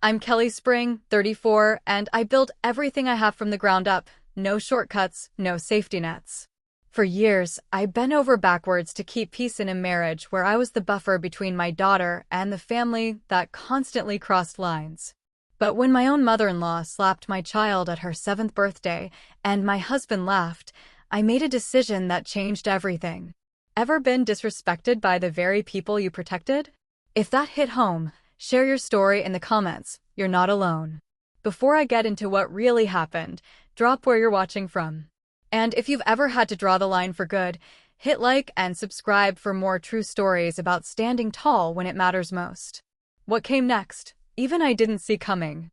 I'm Kelly Spring, 34, and I built everything I have from the ground up. No shortcuts, no safety nets. For years, I bent over backwards to keep peace in a marriage where I was the buffer between my daughter and the family that constantly crossed lines. But when my own mother-in-law slapped my child at her 7th birthday and my husband laughed, I made a decision that changed everything. Ever been disrespected by the very people you protected? If that hit home, share your story in the comments. You're not alone. Before I get into what really happened, drop where you're watching from. And if you've ever had to draw the line for good, hit like and subscribe for more true stories about standing tall when it matters most. What came next? Even I didn't see coming.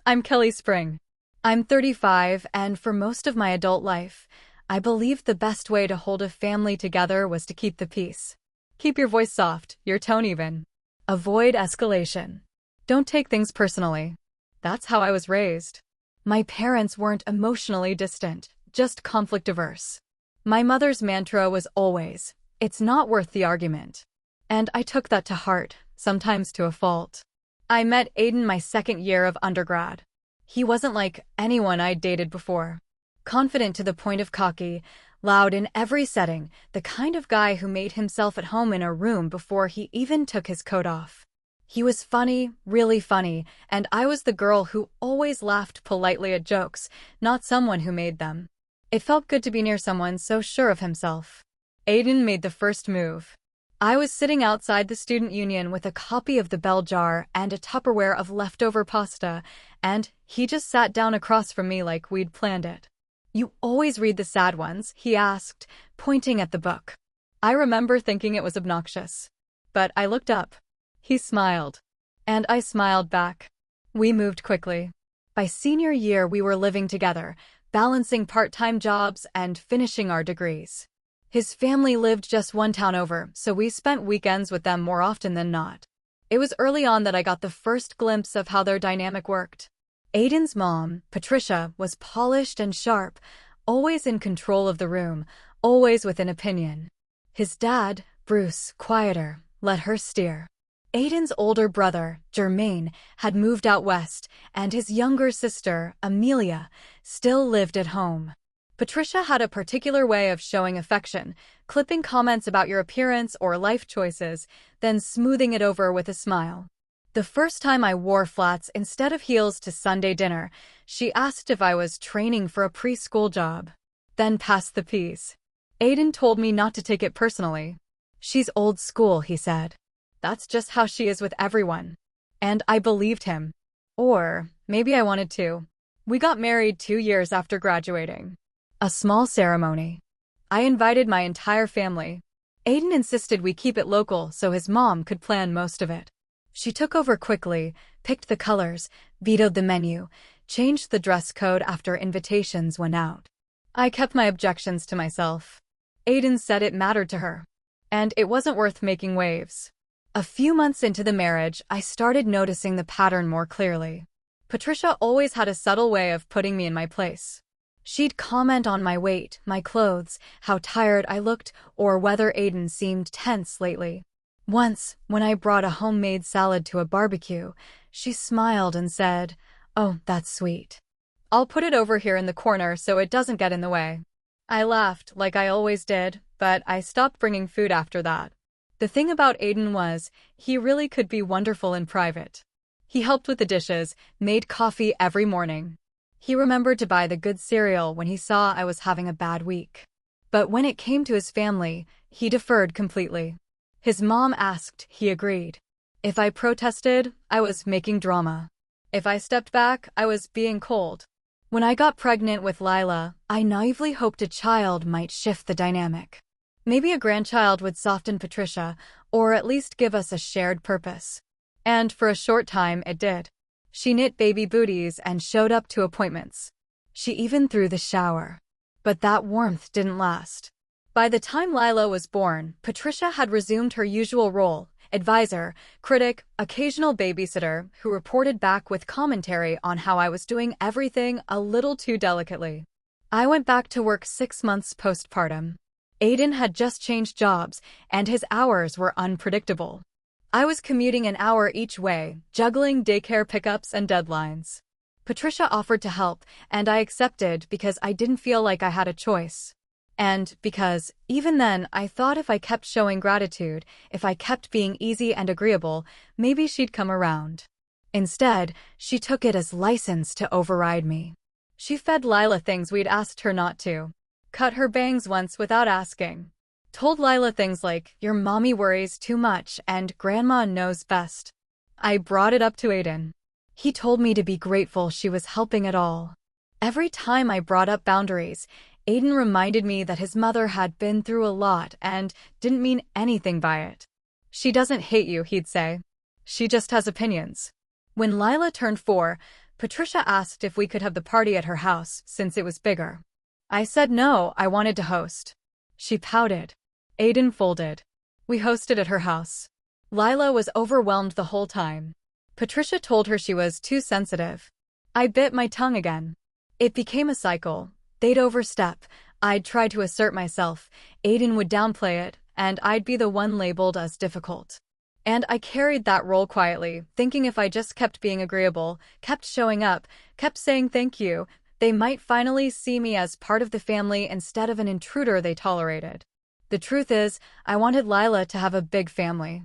I'm Kelly Spring. I'm 35, and for most of my adult life, I believed the best way to hold a family together was to keep the peace. Keep your voice soft, your tone even. Avoid escalation. Don't take things personally. That's how I was raised. My parents weren't emotionally distant, just conflict-averse. My mother's mantra was always, "It's not worth the argument." And I took that to heart, sometimes to a fault. I met Aiden my 2nd year of undergrad. He wasn't like anyone I'd dated before. Confident to the point of cocky, loud in every setting, the kind of guy who made himself at home in a room before he even took his coat off. He was funny, really funny, and I was the girl who always laughed politely at jokes, not someone who made them. It felt good to be near someone so sure of himself. Aiden made the first move. I was sitting outside the student union with a copy of The Bell Jar and a Tupperware of leftover pasta, and he just sat down across from me like we'd planned it. "You always read the sad ones?" he asked, pointing at the book. I remember thinking it was obnoxious. But I looked up. He smiled. And I smiled back. We moved quickly. By senior year, we were living together, balancing part-time jobs and finishing our degrees. His family lived just one town over, so we spent weekends with them more often than not. It was early on that I got the first glimpse of how their dynamic worked. Aiden's mom, Patricia, was polished and sharp, always in control of the room, always with an opinion. His dad, Bruce, quieter, let her steer. Aiden's older brother, Jermaine, had moved out west, and his younger sister, Amelia, still lived at home. Patricia had a particular way of showing affection, clipping comments about your appearance or life choices, then smoothing it over with a smile. The first time I wore flats instead of heels to Sunday dinner, she asked if I was training for a preschool job. Then passed the peas. Aiden told me not to take it personally. "She's old school," he said. "That's just how she is with everyone." And I believed him. Or maybe I wanted to. We got married 2 years after graduating. A small ceremony. I invited my entire family. Aiden insisted we keep it local so his mom could plan most of it. She took over quickly, picked the colors, vetoed the menu, changed the dress code after invitations went out. I kept my objections to myself. Aiden said it mattered to her. And it wasn't worth making waves. A few months into the marriage, I started noticing the pattern more clearly. Patricia always had a subtle way of putting me in my place. She'd comment on my weight, my clothes, how tired I looked, or whether Aiden seemed tense lately. Once, when I brought a homemade salad to a barbecue, she smiled and said, "Oh, that's sweet. I'll put it over here in the corner so it doesn't get in the way." I laughed, like I always did, but I stopped bringing food after that. The thing about Aiden was, he really could be wonderful in private. He helped with the dishes, made coffee every morning. He remembered to buy the good cereal when he saw I was having a bad week. But when it came to his family, he deferred completely. His mom asked, he agreed. If I protested, I was making drama. If I stepped back, I was being cold. When I got pregnant with Lila, I naively hoped a child might shift the dynamic. Maybe a grandchild would soften Patricia, or at least give us a shared purpose. And for a short time, it did. She knit baby booties and showed up to appointments. She even threw the shower. But that warmth didn't last. By the time Lila was born, Patricia had resumed her usual role, advisor, critic, occasional babysitter, who reported back with commentary on how I was doing everything a little too delicately. I went back to work 6 months postpartum. Aiden had just changed jobs, and his hours were unpredictable. I was commuting an hour each way, juggling daycare pickups and deadlines. Patricia offered to help, and I accepted because I didn't feel like I had a choice. And because, even then, I thought if I kept showing gratitude, if I kept being easy and agreeable, maybe she'd come around. Instead, she took it as license to override me. She fed Lila things we'd asked her not to. Cut her bangs once without asking. Told Lila things like, "Your mommy worries too much and grandma knows best." I brought it up to Aiden. He told me to be grateful she was helping at all. Every time I brought up boundaries, Aiden reminded me that his mother had been through a lot and didn't mean anything by it. "She doesn't hate you," he'd say. "She just has opinions." When Lila turned 4, Patricia asked if we could have the party at her house since it was bigger. I said no, I wanted to host. She pouted. Aiden folded. We hosted at her house. Lila was overwhelmed the whole time. Patricia told her she was too sensitive. I bit my tongue again. It became a cycle. They'd overstep, I'd try to assert myself, Aiden would downplay it, and I'd be the one labeled as difficult. And I carried that role quietly, thinking if I just kept being agreeable, kept showing up, kept saying thank you, they might finally see me as part of the family instead of an intruder they tolerated. The truth is, I wanted Lila to have a big family.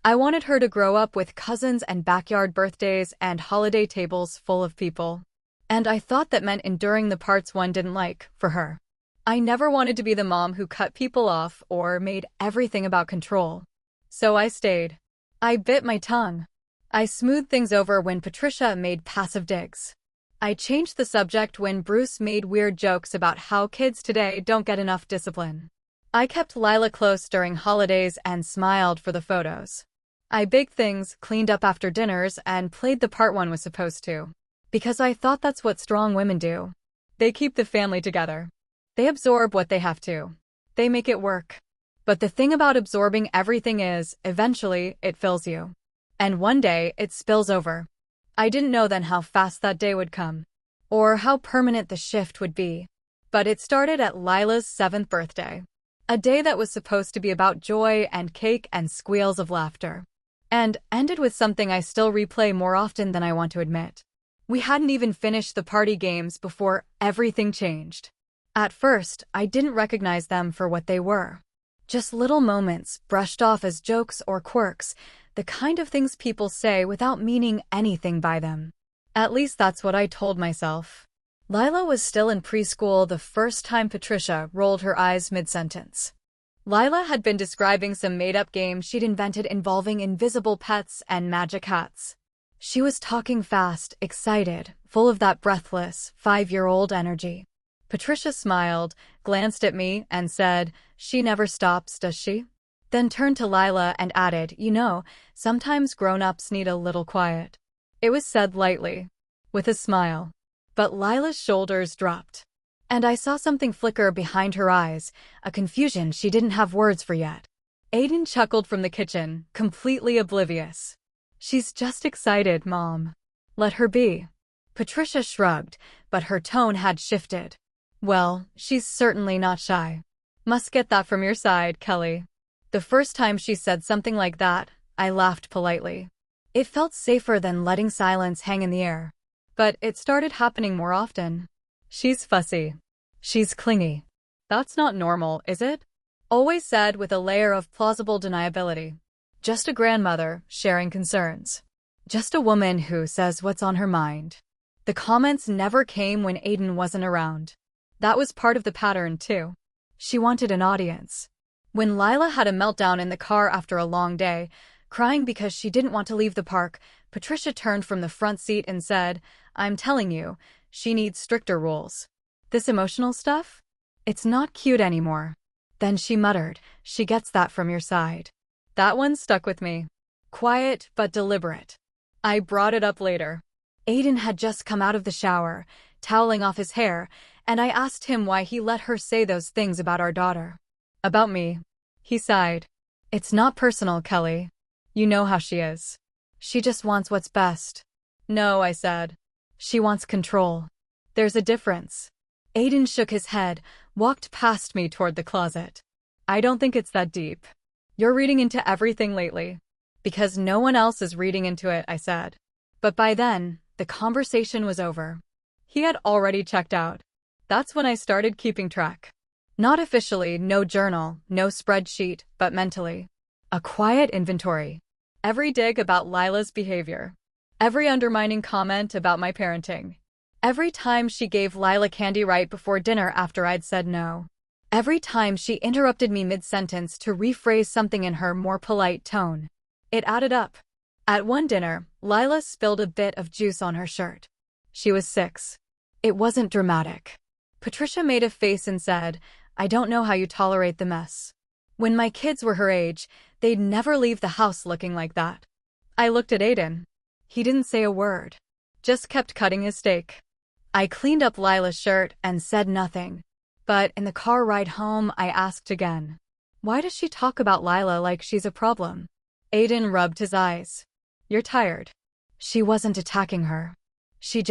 I wanted her to grow up with cousins and backyard birthdays and holiday tables full of people. And I thought that meant enduring the parts one didn't like, for her. I never wanted to be the mom who cut people off or made everything about control. So I stayed. I bit my tongue. I smoothed things over when Patricia made passive digs. I changed the subject when Bruce made weird jokes about how kids today don't get enough discipline. I kept Lila close during holidays and smiled for the photos. I baked things, cleaned up after dinners, and played the part one was supposed to. Because I thought that's what strong women do. They keep the family together. They absorb what they have to. They make it work. But the thing about absorbing everything is, eventually, it fills you. And one day, it spills over. I didn't know then how fast that day would come. Or how permanent the shift would be. But it started at Lila's 7th birthday. A day that was supposed to be about joy and cake and squeals of laughter. And ended with something I still replay more often than I want to admit. We hadn't even finished the party games before everything changed. At first, I didn't recognize them for what they were. Just little moments, brushed off as jokes or quirks, the kind of things people say without meaning anything by them. At least that's what I told myself. Lila was still in preschool the first time Patricia rolled her eyes mid-sentence. Lila had been describing some made-up game she'd invented involving invisible pets and magic hats. She was talking fast, excited, full of that breathless, 5-year-old energy. Patricia smiled, glanced at me, and said, "She never stops, does she?" Then turned to Lila and added, "You know, sometimes grown-ups need a little quiet." It was said lightly, with a smile. But Lila's shoulders dropped. And I saw something flicker behind her eyes, a confusion she didn't have words for yet. Aiden chuckled from the kitchen, completely oblivious. "She's just excited, Mom. Let her be." Patricia shrugged, but her tone had shifted. "Well, she's certainly not shy. Must get that from your side, Kelly." The first time she said something like that, I laughed politely. It felt safer than letting silence hang in the air. But it started happening more often. "She's fussy. She's clingy." That's not normal, is it? Always said with a layer of plausible deniability. Just a grandmother, sharing concerns. Just a woman who says what's on her mind. The comments never came when Aiden wasn't around. That was part of the pattern, too. She wanted an audience. When Lila had a meltdown in the car after a long day, crying because she didn't want to leave the park, Patricia turned from the front seat and said, "I'm telling you, she needs stricter rules. This emotional stuff? It's not cute anymore." Then she muttered, "She gets that from your side." That one stuck with me. Quiet but deliberate. I brought it up later. Aiden had just come out of the shower, toweling off his hair, and I asked him why he let her say those things about our daughter. "About me." He sighed. "It's not personal, Kelly. You know how she is. She just wants what's best." "No," I said. "She wants control. There's a difference." Aiden shook his head, walked past me toward the closet. "I don't think it's that deep. You're reading into everything lately." Because no one else is reading into it, I said. But by then, the conversation was over. He had already checked out. That's when I started keeping track. Not officially, no journal, no spreadsheet, but mentally. A quiet inventory. Every dig about Lila's behavior. Every undermining comment about my parenting. Every time she gave Lila candy right before dinner after I'd said no. Every time she interrupted me mid-sentence to rephrase something in her more polite tone. It added up. At one dinner, Lila spilled a bit of juice on her shirt. She was 6. It wasn't dramatic. Patricia made a face and said, "I don't know how you tolerate the mess." When my kids were her age, they'd never leave the house looking like that. I looked at Aiden. He didn't say a word. Just kept cutting his steak. I cleaned up Lila's shirt and said nothing. But in the car ride home, I asked again. Why does she talk about Lila like she's a problem? Aiden rubbed his eyes. You're tired. She wasn't attacking her. She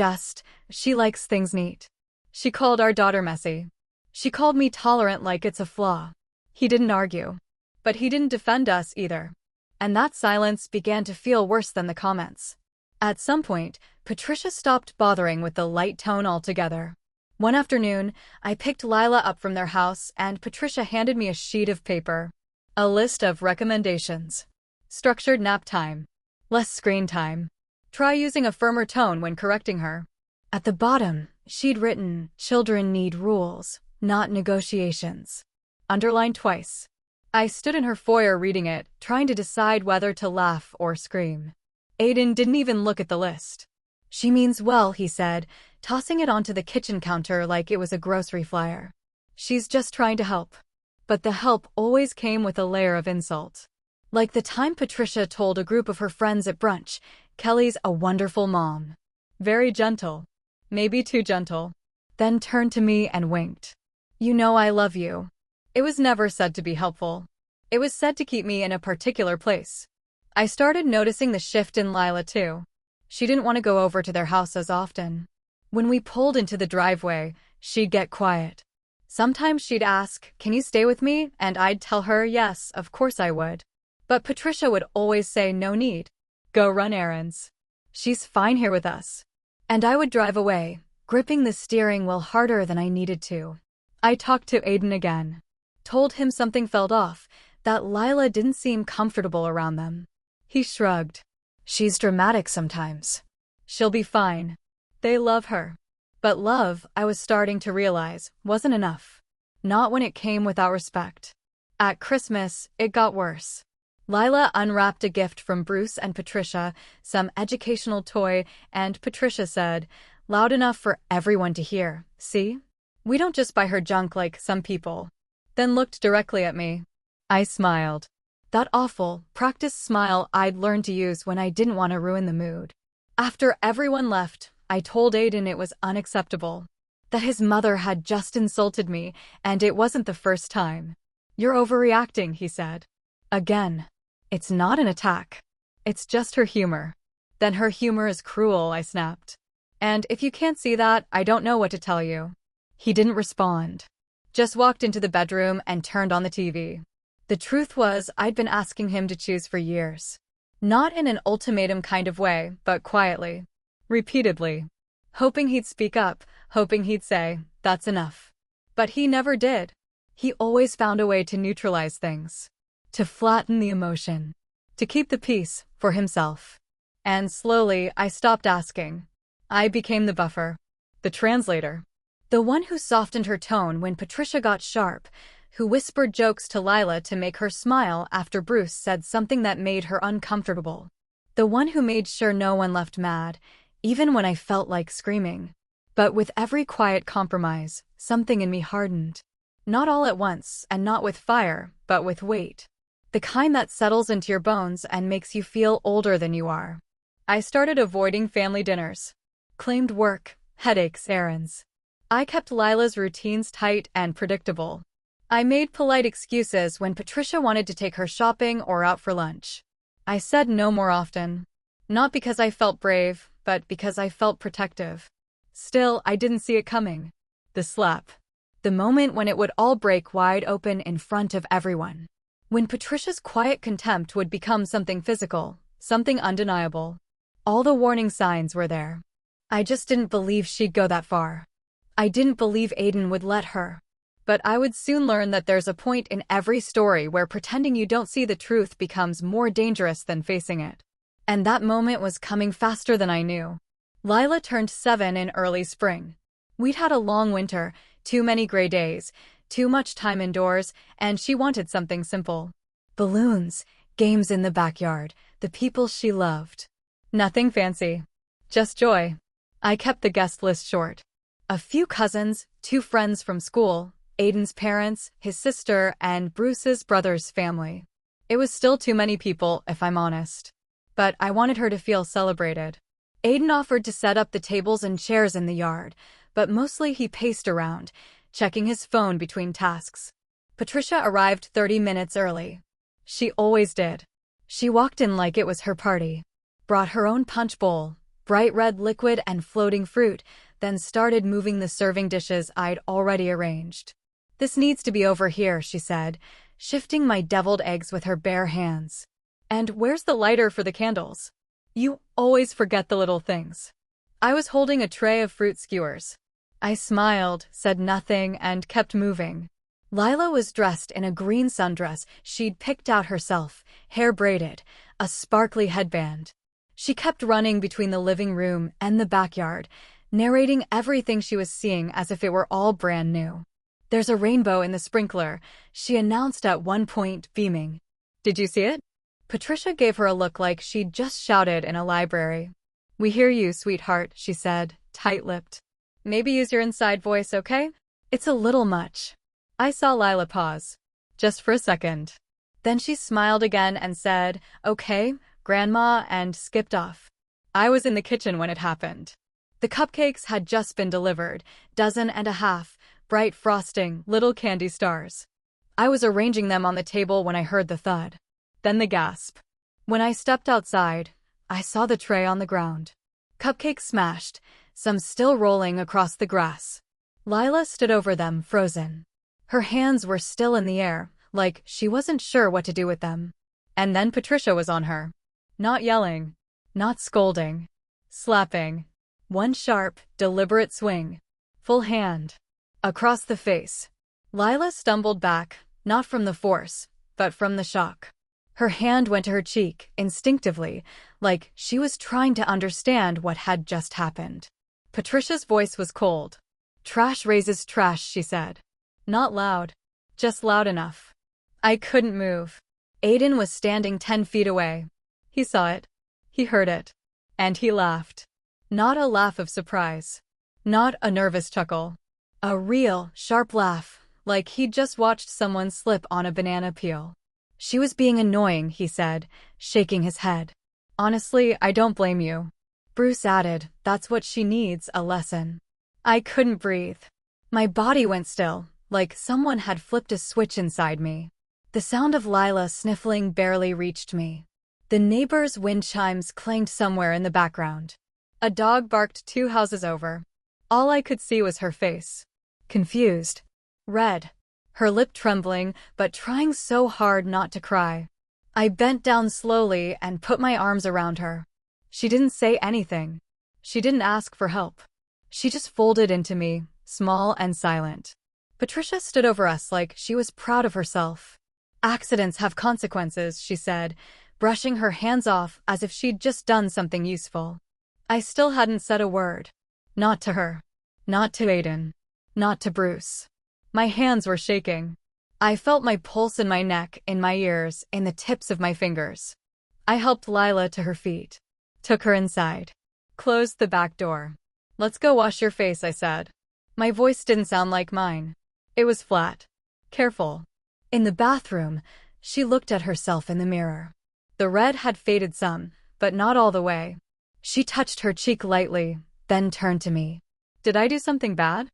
likes things neat. She called our daughter messy. She called me tolerant like it's a flaw. He didn't argue. But he didn't defend us either. And that silence began to feel worse than the comments. At some point, Patricia stopped bothering with the light tone altogether. One afternoon, I picked Lila up from their house and Patricia handed me a sheet of paper. A list of recommendations. Structured nap time. Less screen time. Try using a firmer tone when correcting her. At the bottom, she'd written, "Children need rules, not negotiations." Underlined twice. I stood in her foyer reading it, trying to decide whether to laugh or scream. Aiden didn't even look at the list. She means well, he said, tossing it onto the kitchen counter like it was a grocery flyer. She's just trying to help. But the help always came with a layer of insult. Like the time Patricia told a group of her friends at brunch, "Kelly's a wonderful mom. Very gentle. Maybe too gentle." Then turned to me and winked. "You know I love you." It was never said to be helpful. It was said to keep me in a particular place. I started noticing the shift in Lila too. She didn't want to go over to their house as often. When we pulled into the driveway, she'd get quiet. Sometimes she'd ask, "Can you stay with me?" And I'd tell her, yes, of course I would. But Patricia would always say, "No need. Go run errands. She's fine here with us." And I would drive away, gripping the steering wheel harder than I needed to. I talked to Aiden again. Told him something felt off, that Lila didn't seem comfortable around them. He shrugged. "She's dramatic sometimes. She'll be fine. They love her." But love, I was starting to realize, wasn't enough. Not when it came without respect. At Christmas, it got worse. Lila unwrapped a gift from Bruce and Patricia, some educational toy, and Patricia said, loud enough for everyone to hear, "See? We don't just buy her junk like some people." Then looked directly at me. I smiled. That awful, practiced smile I'd learned to use when I didn't want to ruin the mood. After everyone left, I told Aiden it was unacceptable. That his mother had just insulted me, and it wasn't the first time. "You're overreacting," he said. Again. "It's not an attack. It's just her humor." "Then her humor is cruel," I snapped. "And if you can't see that, I don't know what to tell you." He didn't respond. Just walked into the bedroom and turned on the TV. The truth was, I'd been asking him to choose for years. Not in an ultimatum kind of way, but quietly. Repeatedly. Hoping he'd speak up, hoping he'd say, "That's enough." But he never did. He always found a way to neutralize things. To flatten the emotion. To keep the peace, for himself. And slowly, I stopped asking. I became the buffer. The translator. The one who softened her tone when Patricia got sharp, who whispered jokes to Lila to make her smile after Bruce said something that made her uncomfortable. The one who made sure no one left mad, even when I felt like screaming. But with every quiet compromise, something in me hardened. Not all at once, and not with fire, but with weight. The kind that settles into your bones and makes you feel older than you are. I started avoiding family dinners. Claimed work, headaches, errands. I kept Lila's routines tight and predictable. I made polite excuses when Patricia wanted to take her shopping or out for lunch. I said no more often. Not because I felt brave, but because I felt protective. Still, I didn't see it coming. The slap. The moment when it would all break wide open in front of everyone. when Patricia's quiet contempt would become something physical, something undeniable. All the warning signs were there. I just didn't believe she'd go that far. I didn't believe Aiden would let her. But I would soon learn that there's a point in every story where pretending you don't see the truth becomes more dangerous than facing it. And that moment was coming faster than I knew. Lila turned 7 in early spring. We'd had a long winter, too many gray days, too much time indoors, and she wanted something simple. Balloons, games in the backyard, the people she loved. Nothing fancy. Just joy. I kept the guest list short. A few cousins, 2 friends from school, Aiden's parents, his sister, and Bruce's brother's family. It was still too many people, if I'm honest. But I wanted her to feel celebrated. Aiden offered to set up the tables and chairs in the yard, but mostly he paced around, checking his phone between tasks. Patricia arrived 30 minutes early. She always did. She walked in like it was her party, brought her own punch bowl, bright red liquid and floating fruit, then started moving the serving dishes I'd already arranged. "This needs to be over here," she said, shifting my deviled eggs with her bare hands. "And where's the lighter for the candles? You always forget the little things." I was holding a tray of fruit skewers. I smiled, said nothing, and kept moving. Lila was dressed in a green sundress she'd picked out herself, hair braided, a sparkly headband. She kept running between the living room and the backyard, narrating everything she was seeing as if it were all brand new. "There's a rainbow in the sprinkler," she announced at one point, beaming. "Did you see it?" Patricia gave her a look like she'd just shouted in a library. "We hear you, sweetheart," she said, tight-lipped. "Maybe use your inside voice, okay? It's a little much." I saw Lila pause. Just for a second. Then she smiled again and said, "Okay, Grandma," and skipped off. I was in the kitchen when it happened. The cupcakes had just been delivered, 12, bright frosting, little candy stars. I was arranging them on the table when I heard the thud. Then the gasp. When I stepped outside, I saw the tray on the ground. Cupcakes smashed, some still rolling across the grass. Lila stood over them, frozen. Her hands were still in the air, like she wasn't sure what to do with them. And then Patricia was on her. Not yelling. Not scolding. Slapping. One sharp, deliberate swing. Full hand. Across the face. Lila stumbled back, not from the force, but from the shock. Her hand went to her cheek, instinctively, like she was trying to understand what had just happened. Patricia's voice was cold. "Trash raises trash," she said. Not loud. Just loud enough. I couldn't move. Aiden was standing 10 feet away. He saw it. He heard it. And he laughed. Not a laugh of surprise. Not a nervous chuckle. A real, sharp laugh, like he'd just watched someone slip on a banana peel. "She was being annoying," he said, shaking his head. "Honestly, I don't blame you." Bruce added, "That's what she needs, a lesson." I couldn't breathe. My body went still, like someone had flipped a switch inside me. The sound of Lila sniffling barely reached me. The neighbors' wind chimes clanged somewhere in the background. A dog barked 2 houses over. All I could see was her face. Confused. Red. Her lip trembling, but trying so hard not to cry. I bent down slowly and put my arms around her. She didn't say anything. She didn't ask for help. She just folded into me, small and silent. Patricia stood over us like she was proud of herself. "Accidents have consequences," she said, brushing her hands off as if she'd just done something useful. I still hadn't said a word. Not to her. Not to Aiden. Not to Bruce. My hands were shaking. I felt my pulse in my neck, in my ears, in the tips of my fingers. I helped Lila to her feet. Took her inside. Closed the back door. "Let's go wash your face," I said. My voice didn't sound like mine. It was flat. Careful. In the bathroom, she looked at herself in the mirror. The red had faded some, but not all the way. She touched her cheek lightly, then turned to me. "Did I do something bad?"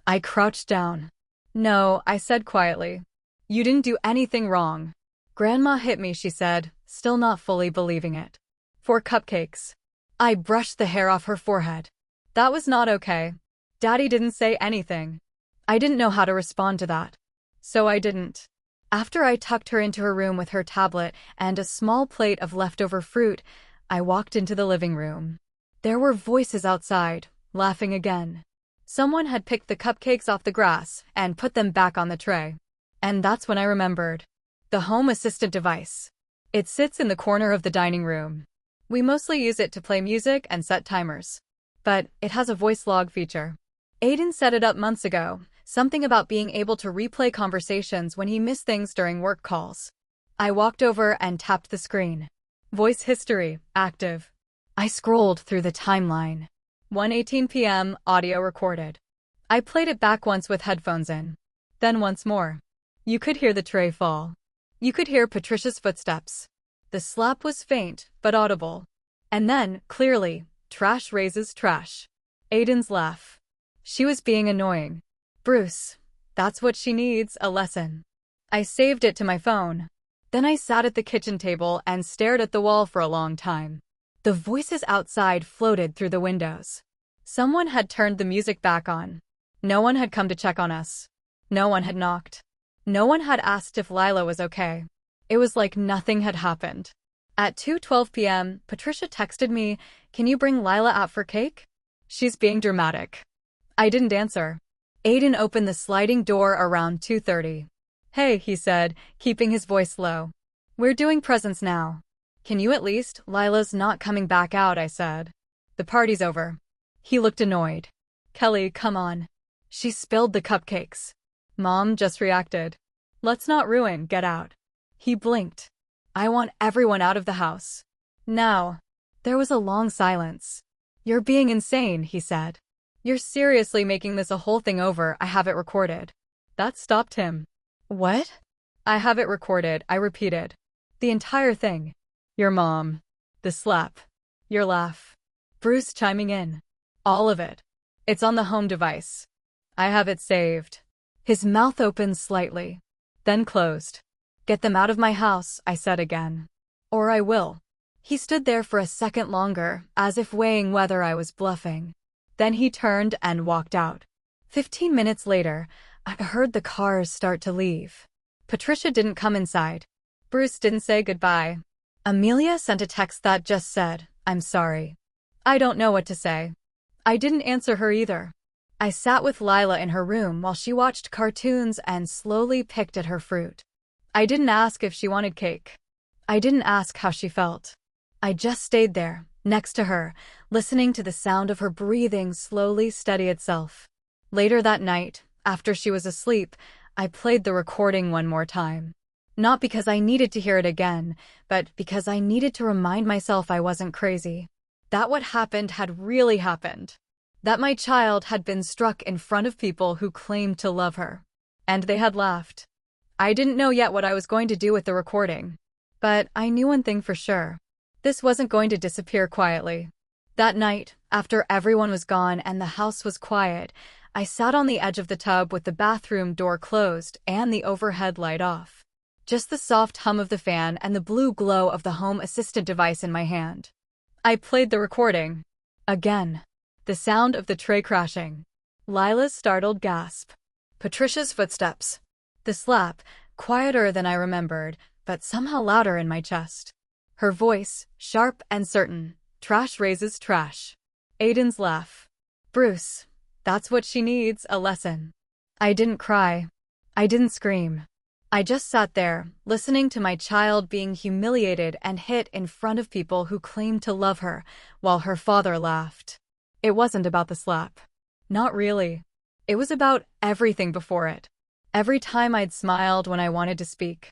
I crouched down. "No," I said quietly. "You didn't do anything wrong." "Grandma hit me," she said, still not fully believing it. "For cupcakes." I brushed the hair off her forehead. "That was not okay. Daddy didn't say anything." I didn't know how to respond to that. So I didn't. After I tucked her into her room with her tablet and a small plate of leftover fruit, I walked into the living room. There were voices outside, laughing again. Someone had picked the cupcakes off the grass and put them back on the tray. And that's when I remembered. The home assistant device. It sits in the corner of the dining room. We mostly use it to play music and set timers. But it has a voice log feature. Aiden set it up months ago, something about being able to replay conversations when he missed things during work calls. I walked over and tapped the screen. Voice history, active. I scrolled through the timeline. 1:18 p.m., audio recorded. I played it back once with headphones in. Then once more. You could hear the tray fall. You could hear Patricia's footsteps. The slap was faint, but audible. And then, clearly, trash raises trash. Aiden's laugh. She was being annoying. Bruce, that's what she needs, a lesson. I saved it to my phone. Then I sat at the kitchen table and stared at the wall for a long time. The voices outside floated through the windows. Someone had turned the music back on. No one had come to check on us. No one had knocked. No one had asked if Lila was okay. It was like nothing had happened. At 2:12 p.m., Patricia texted me, "Can you bring Lila out for cake?" She's being dramatic. I didn't answer. Aiden opened the sliding door around 2:30. "Hey," he said, keeping his voice low. "We're doing presents now. Can you at least?" "Lila's not coming back out," I said. "The party's over." He looked annoyed. "Kelly, come on." She spilled the cupcakes. "Mom just reacted." "Let's not ruin, get out." He blinked. "I want everyone out of the house. Now." There was a long silence. "You're being insane," he said. "You're seriously making this a whole thing over. I have it recorded." That stopped him. "What?" "I have it recorded," I repeated. "The entire thing. Your mom. The slap. Your laugh. Bruce chiming in. All of it. It's on the home device. I have it saved." His mouth opened slightly, then closed. "Get them out of my house," I said again. "Or I will." He stood there for a second longer, as if weighing whether I was bluffing. Then he turned and walked out. 15 minutes later, I heard the cars start to leave. Patricia didn't come inside. Bruce didn't say goodbye. Amelia sent a text that just said, "I'm sorry." I don't know what to say. I didn't answer her either. I sat with Lila in her room while she watched cartoons and slowly picked at her fruit. I didn't ask if she wanted cake. I didn't ask how she felt. I just stayed there, next to her, listening to the sound of her breathing slowly steady itself. Later that night, after she was asleep, I played the recording one more time. Not because I needed to hear it again, but because I needed to remind myself I wasn't crazy. That what happened had really happened. That my child had been struck in front of people who claimed to love her. And they had laughed. I didn't know yet what I was going to do with the recording. But I knew one thing for sure. This wasn't going to disappear quietly. That night, after everyone was gone and the house was quiet, I sat on the edge of the tub with the bathroom door closed and the overhead light off. Just the soft hum of the fan and the blue glow of the home assistant device in my hand. I played the recording. Again. The sound of the tray crashing. Lila's startled gasp. Patricia's footsteps. The slap, quieter than I remembered, but somehow louder in my chest. Her voice, sharp and certain. Trash raises trash. Aiden's laugh. Bruce, that's what she needs, a lesson. I didn't cry. I didn't scream. I just sat there, listening to my child being humiliated and hit in front of people who claimed to love her, while her father laughed. It wasn't about the slap. Not really. It was about everything before it. Every time I'd smiled when I wanted to speak.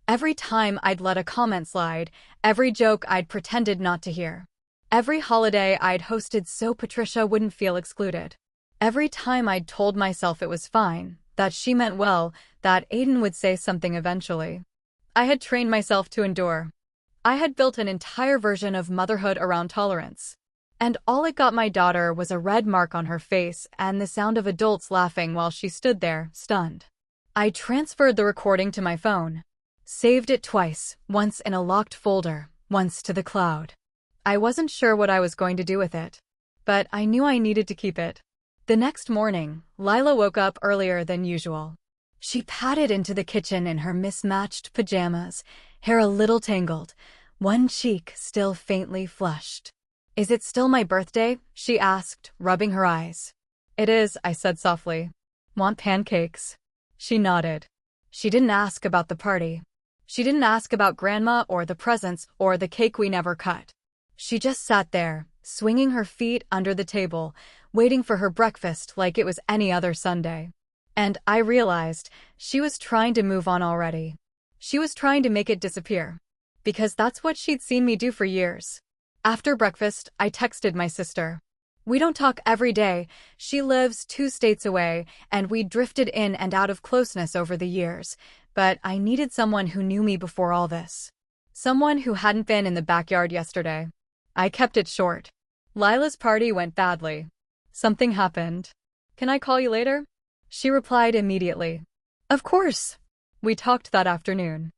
Every time I'd let a comment slide. Every joke I'd pretended not to hear. Every holiday I'd hosted so Patricia wouldn't feel excluded. Every time I'd told myself it was fine, that she meant well, that Aiden would say something eventually. I had trained myself to endure. I had built an entire version of motherhood around tolerance. And all it got my daughter was a red mark on her face and the sound of adults laughing while she stood there, stunned. I transferred the recording to my phone. Saved it twice, once in a locked folder, once to the cloud. I wasn't sure what I was going to do with it. But I knew I needed to keep it. The next morning, Lila woke up earlier than usual. She padded into the kitchen in her mismatched pajamas, hair a little tangled, one cheek still faintly flushed. "Is it still my birthday?" she asked, rubbing her eyes. "It is," I said softly. "Want pancakes?" She nodded. She didn't ask about the party. She didn't ask about Grandma or the presents or the cake we never cut. She just sat there, swinging her feet under the table, waiting for her breakfast like it was any other Sunday. And I realized she was trying to move on already. She was trying to make it disappear. Because that's what she'd seen me do for years. After breakfast, I texted my sister. We don't talk every day. She lives 2 states away, and we drifted in and out of closeness over the years. But I needed someone who knew me before all this. Someone who hadn't been in the backyard yesterday. I kept it short. Lila's party went badly. Something happened. "Can I call you later?" She replied immediately. "Of course." We talked that afternoon.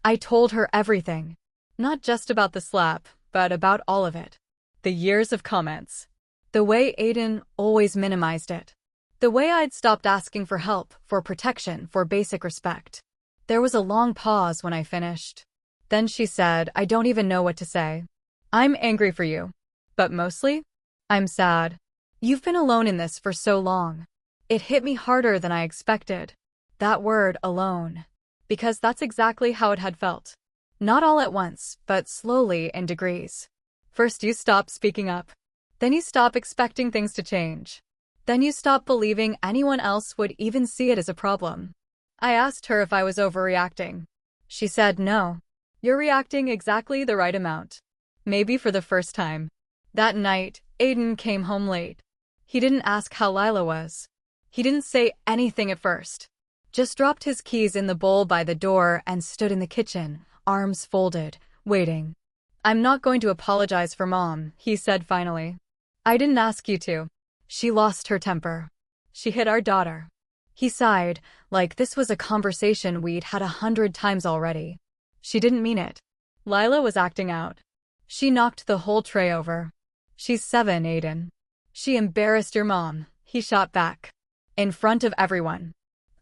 I told her everything. Not just about the slap, but about all of it. The years of comments. The way Aiden always minimized it. The way I'd stopped asking for help, for protection, for basic respect. There was a long pause when I finished. Then she said, "I don't even know what to say. I'm angry for you. But mostly, I'm sad. You've been alone in this for so long." It hit me harder than I expected. That word, alone. Because that's exactly how it had felt. Not all at once, but slowly in degrees. First you stop speaking up. Then you stop expecting things to change. Then you stop believing anyone else would even see it as a problem. I asked her if I was overreacting. She said, "No. You're reacting exactly the right amount." Maybe for the first time. That night, Aiden came home late. He didn't ask how Lila was. He didn't say anything at first. Just dropped his keys in the bowl by the door and stood in the kitchen, arms folded, waiting. "I'm not going to apologize for Mom," he said finally. "I didn't ask you to. She lost her temper. She hit our daughter." He sighed, like this was a conversation we'd had 100 times already. "She didn't mean it." Lila was acting out. She knocked the whole tray over. "She's 7, Aiden." "She embarrassed your mom," he shot back. In front of everyone.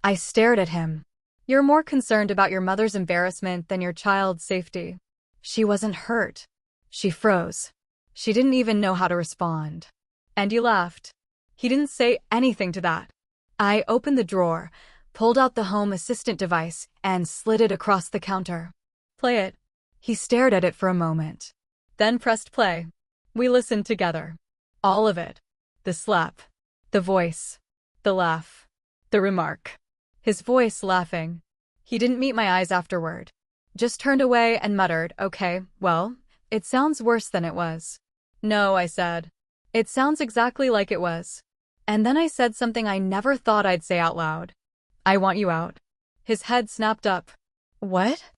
I stared at him. "You're more concerned about your mother's embarrassment than your child's safety." She wasn't hurt. She froze. She didn't even know how to respond. "And you laughed." He didn't say anything to that. I opened the drawer, pulled out the home assistant device, and slid it across the counter. "Play it." He stared at it for a moment. Then pressed play. We listened together. All of it. The slap. The voice. The laugh. The remark. His voice laughing. He didn't meet my eyes afterward. Just turned away and muttered, "Okay, well, it sounds worse than it was." "No," I said. "It sounds exactly like it was." And then I said something I never thought I'd say out loud. "I want you out." His head snapped up. "What?"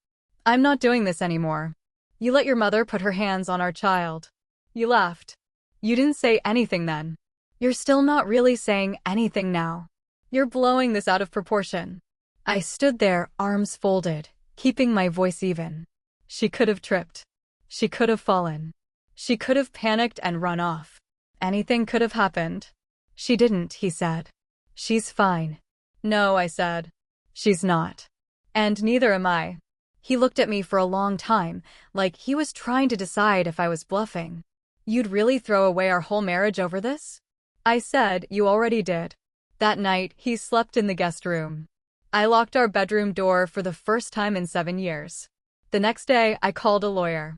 "I'm not doing this anymore. You let your mother put her hands on our child." You laughed. "You didn't say anything then." "You're still not really saying anything now. You're blowing this out of proportion." I stood there, arms folded, keeping my voice even. She could have tripped. She could have fallen. She could have panicked and run off. Anything could have happened. "She didn't," he said. "She's fine." "No," I said. "She's not. And neither am I." He looked at me for a long time, like he was trying to decide if I was bluffing. "You'd really throw away our whole marriage over this?" I said, "You already did." That night, he slept in the guest room. I locked our bedroom door for the first time in 7 years. The next day, I called a lawyer.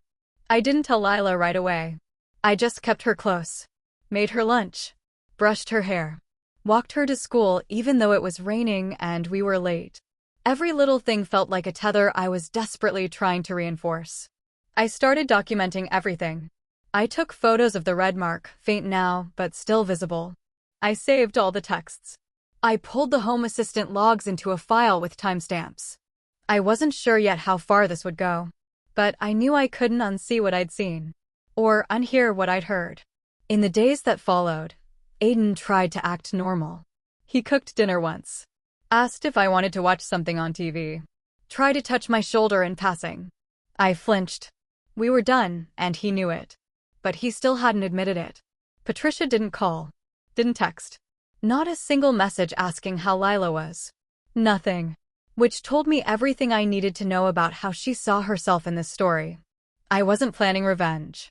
I didn't tell Lila right away. I just kept her close. Made her lunch. Brushed her hair. Walked her to school even though it was raining and we were late. Every little thing felt like a tether I was desperately trying to reinforce. I started documenting everything. I took photos of the red mark, faint now, but still visible. I saved all the texts. I pulled the Home Assistant logs into a file with timestamps. I wasn't sure yet how far this would go, but I knew I couldn't unsee what I'd seen, or unhear what I'd heard. In the days that followed, Aiden tried to act normal. He cooked dinner once. Asked if I wanted to watch something on TV. Tried to touch my shoulder in passing. I flinched. We were done, and he knew it. But he still hadn't admitted it. Patricia didn't call. Didn't text. Not a single message asking how Lila was. Nothing. Which told me everything I needed to know about how she saw herself in this story. I wasn't planning revenge.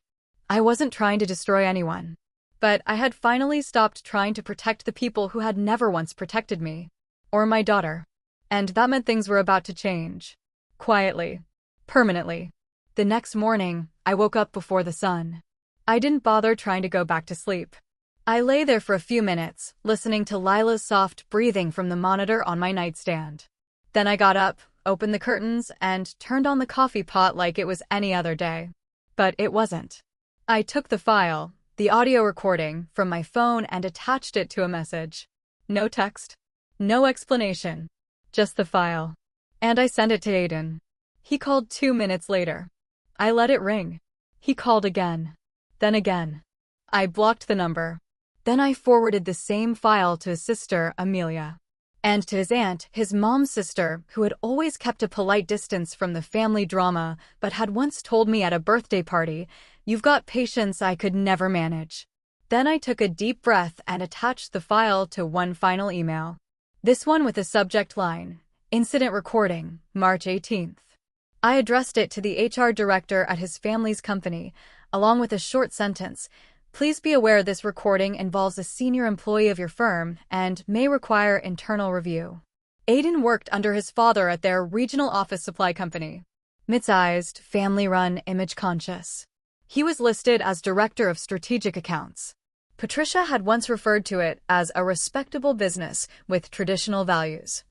I wasn't trying to destroy anyone. But I had finally stopped trying to protect the people who had never once protected me. Or my daughter. And that meant things were about to change. Quietly. Permanently. The next morning, I woke up before the sun. I didn't bother trying to go back to sleep. I lay there for a few minutes, listening to Lila's soft breathing from the monitor on my nightstand. Then I got up, opened the curtains, and turned on the coffee pot like it was any other day. But it wasn't. I took the file, the audio recording, from my phone and attached it to a message. No text. No explanation. Just the file. And I sent it to Aiden. He called 2 minutes later. I let it ring. He called again. Then again. I blocked the number. Then I forwarded the same file to his sister, Amelia. And to his aunt, his mom's sister, who had always kept a polite distance from the family drama, but had once told me at a birthday party, "You've got patience I could never manage." Then I took a deep breath and attached the file to one final email. This one with a subject line, "Incident Recording, March 18th. I addressed it to the HR director at his family's company, along with a short sentence. "Please be aware this recording involves a senior employee of your firm and may require internal review." Aiden worked under his father at their regional office supply company. Mid-sized, family-run, image-conscious. He was listed as Director of Strategic Accounts. Patricia had once referred to it as a respectable business with traditional values.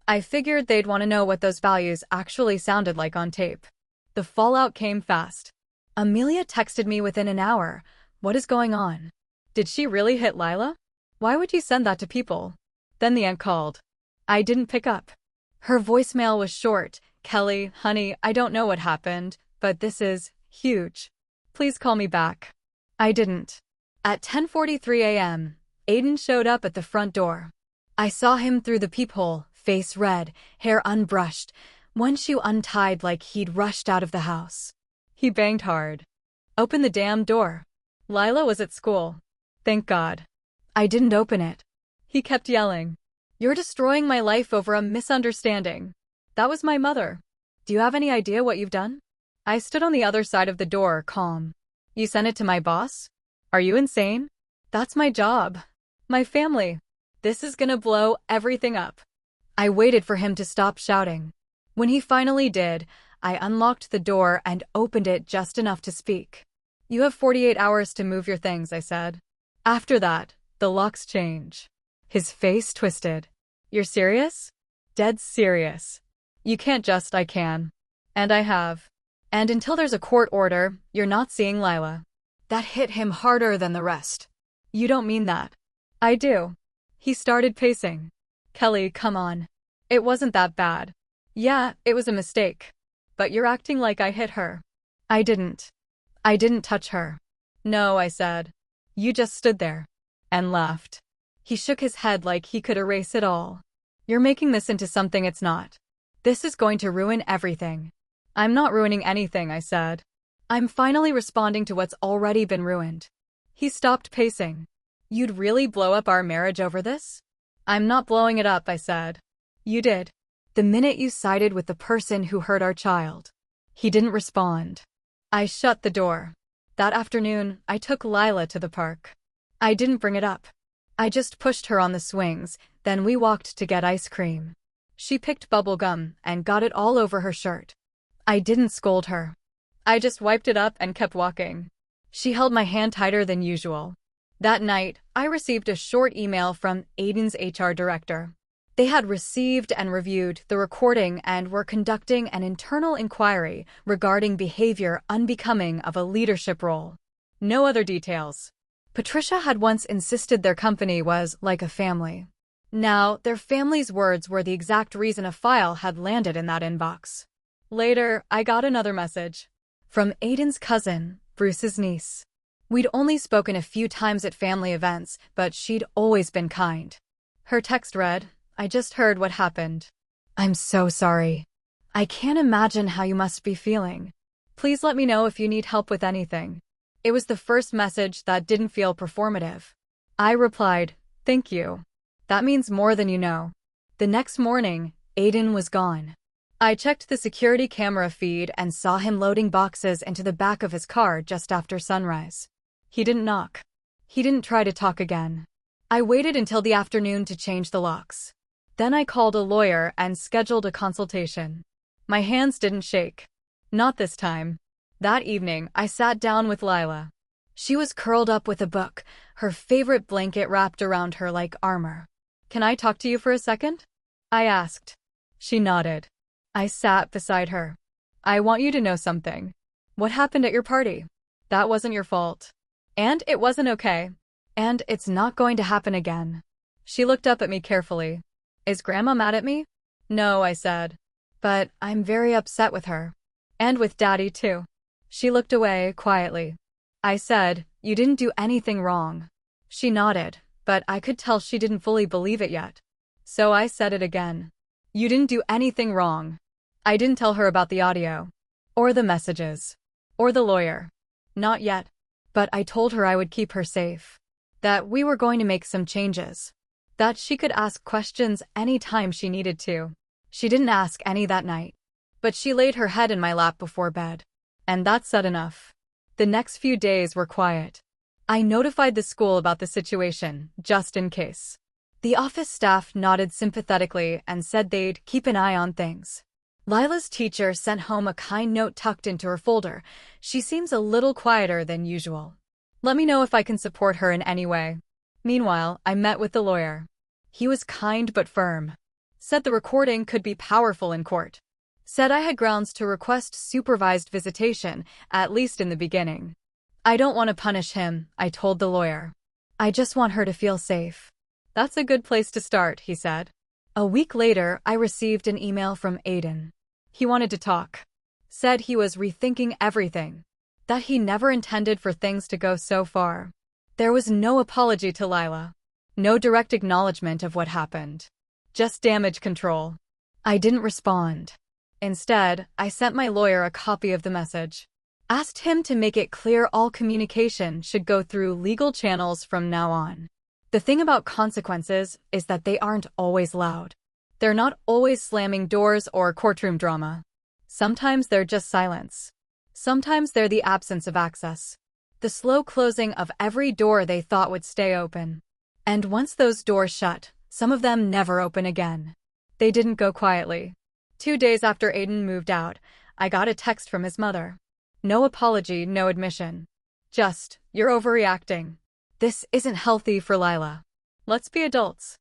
I figured they'd want to know what those values actually sounded like on tape. The fallout came fast. Amelia texted me within an hour. "What is going on? Did she really hit Lila? Why would you send that to people?" Then the aunt called. I didn't pick up. Her voicemail was short. "Kelly, honey, I don't know what happened, but this is huge. Please call me back." I didn't. At 10:43 a.m., Aiden showed up at the front door. I saw him through the peephole, face red, hair unbrushed, one shoe untied like he'd rushed out of the house. He banged hard. "Open the damn door." Lila was at school. Thank God. I didn't open it. He kept yelling. "You're destroying my life over a misunderstanding. That was my mother. Do you have any idea what you've done?" I stood on the other side of the door, calm. "You sent it to my boss? Are you insane? That's my job. My family. This is gonna blow everything up." I waited for him to stop shouting. When he finally did, I unlocked the door and opened it just enough to speak. "You have 48 hours to move your things," I said. "After that, the locks change." His face twisted. "You're serious?" "Dead serious. You can't just." "I can. And I have. And until there's a court order, you're not seeing Lila." That hit him harder than the rest. "You don't mean that." "I do." He started pacing. "Kelly, come on. It wasn't that bad." "Yeah, it was a mistake. But you're acting like I hit her." "I didn't. I didn't touch her." "No," I said. "You just stood there." And laughed. He shook his head like he could erase it all. "You're making this into something it's not. This is going to ruin everything." "I'm not ruining anything," I said. "I'm finally responding to what's already been ruined." He stopped pacing. "You'd really blow up our marriage over this?" "I'm not blowing it up," I said. "You did. The minute you sided with the person who hurt our child." He didn't respond. I shut the door. That afternoon, I took Lila to the park. I didn't bring it up. I just pushed her on the swings, then we walked to get ice cream. She picked bubble gum and got it all over her shirt. I didn't scold her. I just wiped it up and kept walking. She held my hand tighter than usual. That night, I received a short email from Aiden's HR director. They had received and reviewed the recording and were conducting an internal inquiry regarding behavior unbecoming of a leadership role. No other details. Patricia had once insisted their company was like a family. Now, their family's words were the exact reason a file had landed in that inbox. Later, I got another message. From Aiden's cousin, Bruce's niece. We'd only spoken a few times at family events, but she'd always been kind. Her text read, "I just heard what happened. I'm so sorry. I can't imagine how you must be feeling. Please let me know if you need help with anything." It was the first message that didn't feel performative. I replied, "Thank you. That means more than you know." The next morning, Aiden was gone. I checked the security camera feed and saw him loading boxes into the back of his car just after sunrise. He didn't knock. He didn't try to talk again. I waited until the afternoon to change the locks. Then I called a lawyer and scheduled a consultation. My hands didn't shake. Not this time. That evening, I sat down with Lila. She was curled up with a book, her favorite blanket wrapped around her like armor. "Can I talk to you for a second?" I asked. She nodded. I sat beside her. "I want you to know something. What happened at your party? That wasn't your fault. And it wasn't okay. And it's not going to happen again." She looked up at me carefully. "Is Grandma mad at me?" "No," I said. "But I'm very upset with her. And with Daddy, too." She looked away quietly. I said, "You didn't do anything wrong." She nodded, but I could tell she didn't fully believe it yet. So I said it again. "You didn't do anything wrong." I didn't tell her about the audio. Or the messages. Or the lawyer. Not yet. But I told her I would keep her safe. That we were going to make some changes. That she could ask questions anytime she needed to. She didn't ask any that night. But she laid her head in my lap before bed. And that said enough. The next few days were quiet. I notified the school about the situation, just in case. The office staff nodded sympathetically and said they'd keep an eye on things. Lila's teacher sent home a kind note tucked into her folder. "She seems a little quieter than usual. Let me know if I can support her in any way." Meanwhile, I met with the lawyer. He was kind but firm. Said the recording could be powerful in court. Said I had grounds to request supervised visitation, at least in the beginning. "I don't want to punish him," I told the lawyer. "I just want her to feel safe." "That's a good place to start," he said. A week later, I received an email from Aiden. He wanted to talk. Said he was rethinking everything. That he never intended for things to go so far. There was no apology to Lila. No direct acknowledgement of what happened. Just damage control. I didn't respond. Instead, I sent my lawyer a copy of the message. Asked him to make it clear all communication should go through legal channels from now on. The thing about consequences is that they aren't always loud. They're not always slamming doors or courtroom drama. Sometimes they're just silence. Sometimes they're the absence of access. The slow closing of every door they thought would stay open. And once those doors shut, some of them never open again. They didn't go quietly. 2 days after Aiden moved out, I got a text from his mother. No apology, no admission. Just, "You're overreacting. This isn't healthy for Lila. Let's be adults."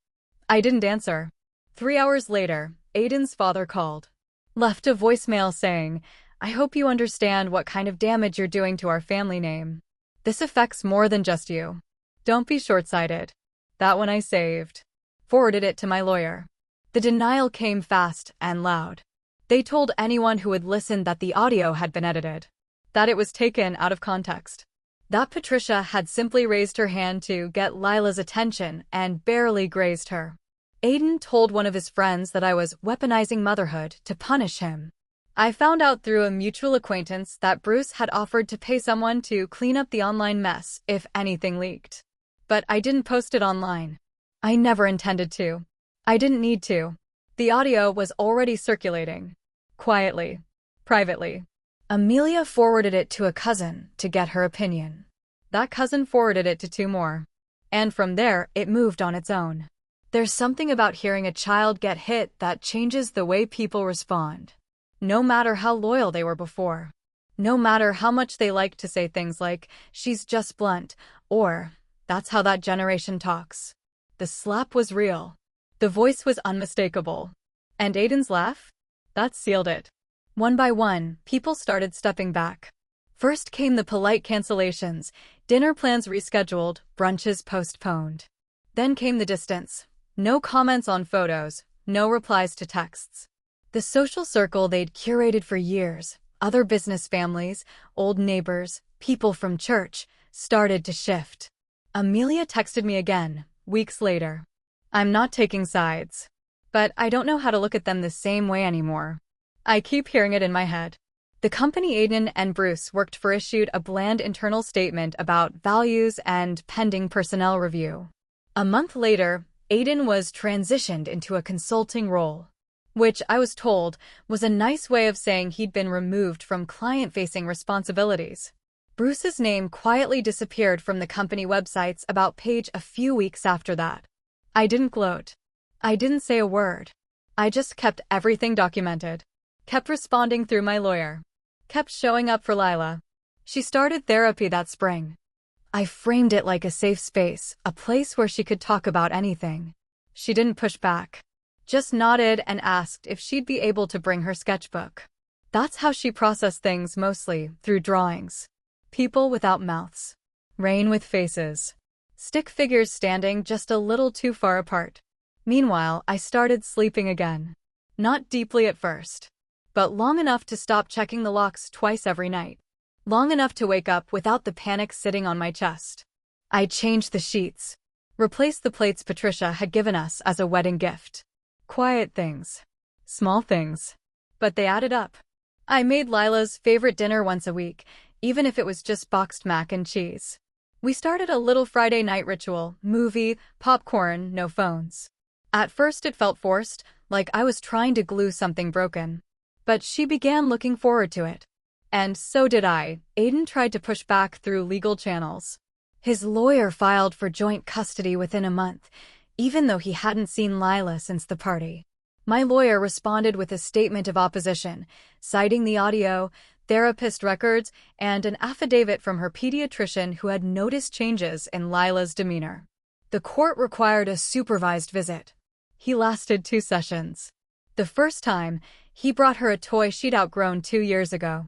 I didn't answer. 3 hours later, Aiden's father called. Left a voicemail saying, "I hope you understand what kind of damage you're doing to our family name. This affects more than just you. Don't be short-sighted." That one I saved. Forwarded it to my lawyer. The denial came fast and loud. They told anyone who would listen that the audio had been edited. That it was taken out of context. That Patricia had simply raised her hand to get Lila's attention and barely grazed her. Aiden told one of his friends that I was weaponizing motherhood to punish him. I found out through a mutual acquaintance that Bruce had offered to pay someone to clean up the online mess if anything leaked. But I didn't post it online. I never intended to. I didn't need to. The audio was already circulating. Quietly. Privately. Amelia forwarded it to a cousin to get her opinion. That cousin forwarded it to 2 more. And from there, it moved on its own. There's something about hearing a child get hit that changes the way people respond. No matter how loyal they were before. No matter how much they like to say things like, "She's just blunt," or, "That's how that generation talks." The slap was real. The voice was unmistakable. And Aiden's laugh? That sealed it. One by one, people started stepping back. First came the polite cancellations, dinner plans rescheduled, brunches postponed. Then came the distance. No comments on photos, no replies to texts. The social circle they'd curated for years, other business families, old neighbors, people from church, started to shift. Amelia texted me again, weeks later. "I'm not taking sides. But I don't know how to look at them the same way anymore." I keep hearing it in my head. The company Aiden and Bruce worked for issued a bland internal statement about values and pending personnel review. A month later, Aiden was transitioned into a consulting role, which I was told was a nice way of saying he'd been removed from client-facing responsibilities. Bruce's name quietly disappeared from the company websites about Page a few weeks after that. I didn't gloat. I didn't say a word. I just kept everything documented. Kept responding through my lawyer. Kept showing up for Lila. She started therapy that spring. I framed it like a safe space, a place where she could talk about anything. She didn't push back. Just nodded and asked if she'd be able to bring her sketchbook. That's how she processed things mostly, through drawings. People without mouths. Rain with faces. Stick figures standing just a little too far apart. Meanwhile, I started sleeping again. Not deeply at first, but long enough to stop checking the locks twice every night. Long enough to wake up without the panic sitting on my chest. I changed the sheets. Replaced the plates Patricia had given us as a wedding gift. Quiet things. Small things. But they added up. I made Lila's favorite dinner once a week, even if it was just boxed mac and cheese. We started a little Friday night ritual, movie, popcorn, no phones. At first it felt forced, like I was trying to glue something broken. But she began looking forward to it. And so did I. Aiden tried to push back through legal channels. His lawyer filed for joint custody within a month, even though he hadn't seen Lila since the party. My lawyer responded with a statement of opposition, citing the audio, therapist records, and an affidavit from her pediatrician who had noticed changes in Lila's demeanor. The court required a supervised visit. He lasted 2 sessions. The first time, he brought her a toy she'd outgrown 2 years ago.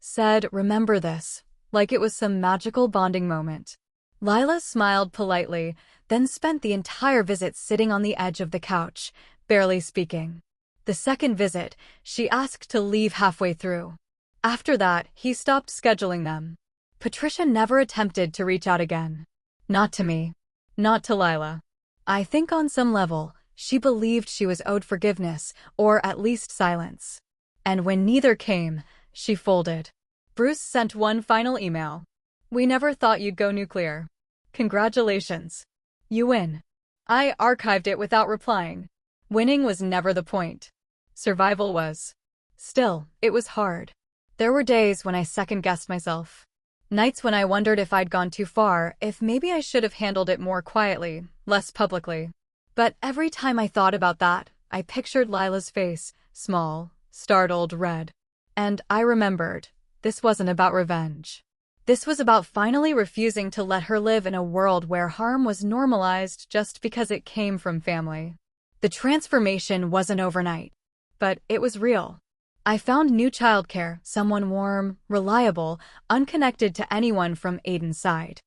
Said, "Remember this," like it was some magical bonding moment. Lila smiled politely, then spent the entire visit sitting on the edge of the couch, barely speaking. The second visit, she asked to leave halfway through. After that, he stopped scheduling them. Patricia never attempted to reach out again. Not to me. Not to Lila. I think on some level, she believed she was owed forgiveness, or at least silence. And when neither came, she folded. Bruce sent one final email. "We never thought you'd go nuclear. Congratulations. You win." I archived it without replying. Winning was never the point. Survival was. Still, it was hard. There were days when I second-guessed myself. Nights when I wondered if I'd gone too far, if maybe I should have handled it more quietly, less publicly. But every time I thought about that, I pictured Lila's face, small, startled, red. And I remembered, this wasn't about revenge. This was about finally refusing to let her live in a world where harm was normalized just because it came from family. The transformation wasn't overnight, but it was real. I found new childcare, someone warm, reliable, unconnected to anyone from Aiden's side.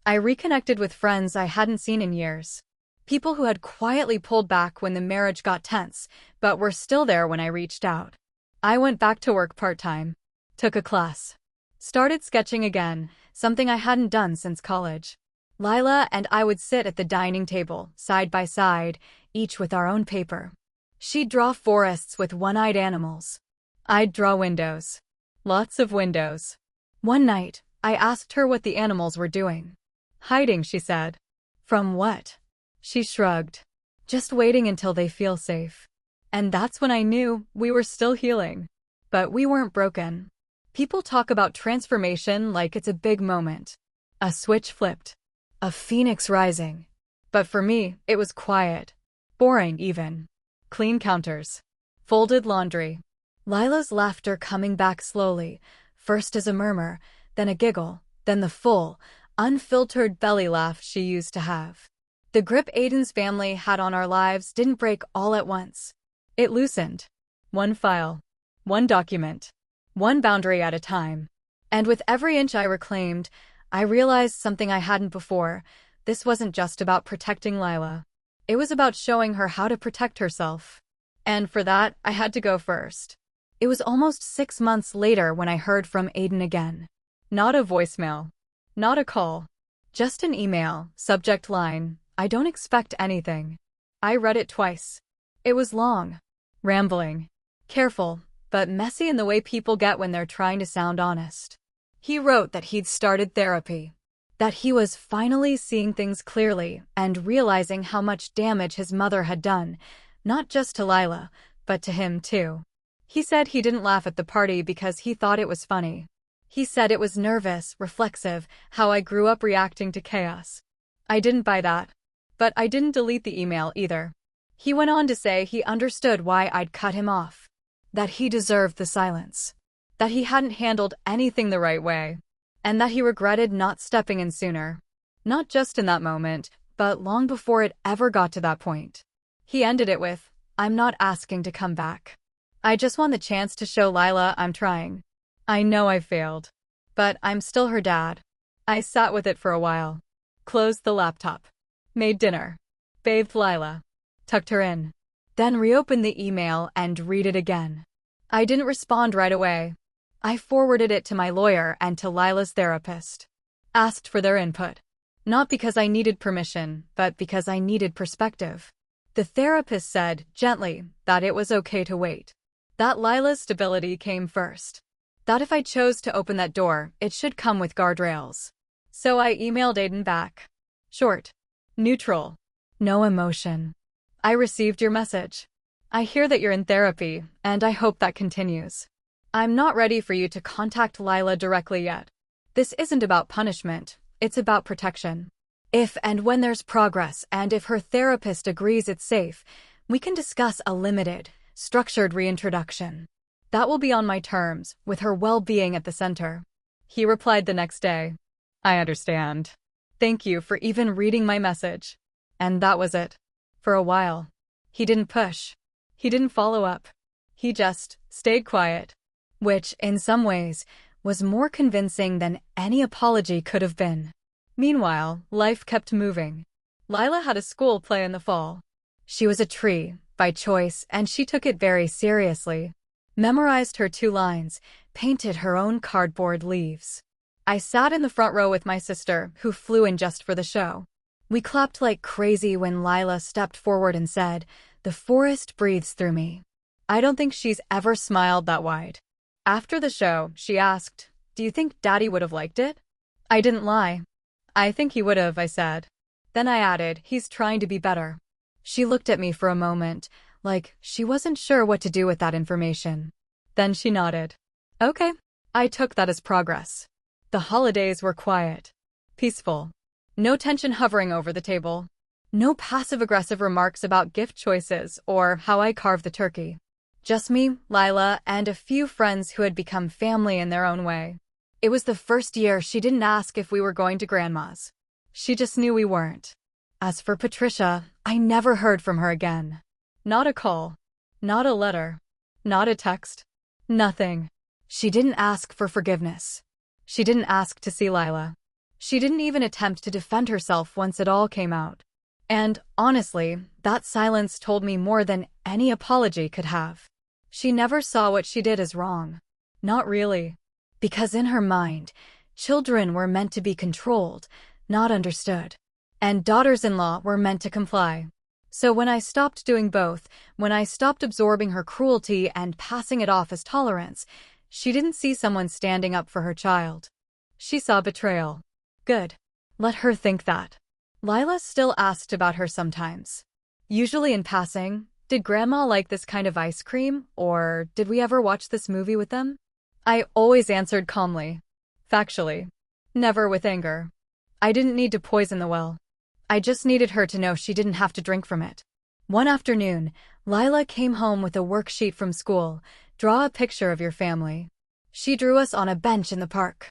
I reconnected with friends I hadn't seen in years. People who had quietly pulled back when the marriage got tense, but were still there when I reached out. I went back to work part-time. Took a class. Started sketching again, something I hadn't done since college. Lila and I would sit at the dining table, side by side, each with our own paper. She'd draw forests with one-eyed animals. I'd draw windows. Lots of windows. One night, I asked her what the animals were doing. "Hiding," she said. "From what?" She shrugged. "Just waiting until they feel safe." And that's when I knew we were still healing. But we weren't broken. People talk about transformation like it's a big moment. A switch flipped. A phoenix rising. But for me, it was quiet. Boring even. Clean counters. Folded laundry. Lila's laughter coming back slowly, first as a murmur, then a giggle, then the full, unfiltered belly laugh she used to have. The grip Aiden's family had on our lives didn't break all at once. It loosened. One file. One document. One boundary at a time. And with every inch I reclaimed, I realized something I hadn't before. This wasn't just about protecting Lila. It was about showing her how to protect herself. And for that, I had to go first. It was almost 6 months later when I heard from Aiden again. Not a voicemail. Not a call. Just an email, subject line, "I don't expect anything." I read it twice. It was long. Rambling. Careful, but messy in the way people get when they're trying to sound honest. He wrote that he'd started therapy. That he was finally seeing things clearly and realizing how much damage his mother had done, not just to Lila, but to him too. He said he didn't laugh at the party because he thought it was funny. He said it was nervous, reflexive, how I grew up reacting to chaos. I didn't buy that. But I didn't delete the email either. He went on to say he understood why I'd cut him off. That he deserved the silence. That he hadn't handled anything the right way. And that he regretted not stepping in sooner. Not just in that moment, but long before it ever got to that point. He ended it with, "I'm not asking to come back. I just want the chance to show Lila I'm trying. I know I failed. But I'm still her dad." I sat with it for a while. Closed the laptop. Made dinner. Bathed Lila. Tucked her in. Then reopened the email and read it again. I didn't respond right away. I forwarded it to my lawyer and to Lila's therapist. Asked for their input. Not because I needed permission, but because I needed perspective. The therapist said, gently, that it was okay to wait. That Lila's stability came first. That if I chose to open that door, it should come with guardrails. So I emailed Aiden back. Short. Neutral. No emotion. I received your message. I hear that you're in therapy, and I hope that continues. I'm not ready for you to contact Lila directly yet. This isn't about punishment, it's about protection. If and when there's progress, and if her therapist agrees it's safe, we can discuss a limited, structured reintroduction. That will be on my terms, with her well-being at the center. He replied the next day. I understand. Thank you for even reading my message. And that was it. For a while. He didn't push. He didn't follow up. He just stayed quiet. Which, in some ways, was more convincing than any apology could have been. Meanwhile, life kept moving. Lila had a school play in the fall. She was a tree, by choice, and she took it very seriously. Memorized her 2 lines, painted her own cardboard leaves. I sat in the front row with my sister, who flew in just for the show. We clapped like crazy when Lila stepped forward and said, "The forest breathes through me." I don't think she's ever smiled that wide. After the show, she asked, "Do you think Daddy would have liked it?" I didn't lie. "I think he would have," I said. Then I added, "He's trying to be better." She looked at me for a moment, like she wasn't sure what to do with that information. Then she nodded. Okay. I took that as progress. The holidays were quiet. Peaceful. No tension hovering over the table. No passive-aggressive remarks about gift choices or how I carved the turkey. Just me, Lila, and a few friends who had become family in their own way. It was the first year she didn't ask if we were going to Grandma's. She just knew we weren't. As for Patricia, I never heard from her again. Not a call. Not a letter. Not a text. Nothing. She didn't ask for forgiveness. She didn't ask to see Lila. She didn't even attempt to defend herself once it all came out. And, honestly, that silence told me more than any apology could have. She never saw what she did as wrong. Not really. Because in her mind, children were meant to be controlled, not understood. And daughters-in-law were meant to comply. So when I stopped doing both, when I stopped absorbing her cruelty and passing it off as tolerance, she didn't see someone standing up for her child. She saw betrayal. Good. Let her think that. Lila still asked about her sometimes. Usually in passing, did Grandma like this kind of ice cream, or did we ever watch this movie with them? I always answered calmly. Factually. Never with anger. I didn't need to poison the well. I just needed her to know she didn't have to drink from it. One afternoon, Lila came home with a worksheet from school. Draw a picture of your family. She drew us on a bench in the park.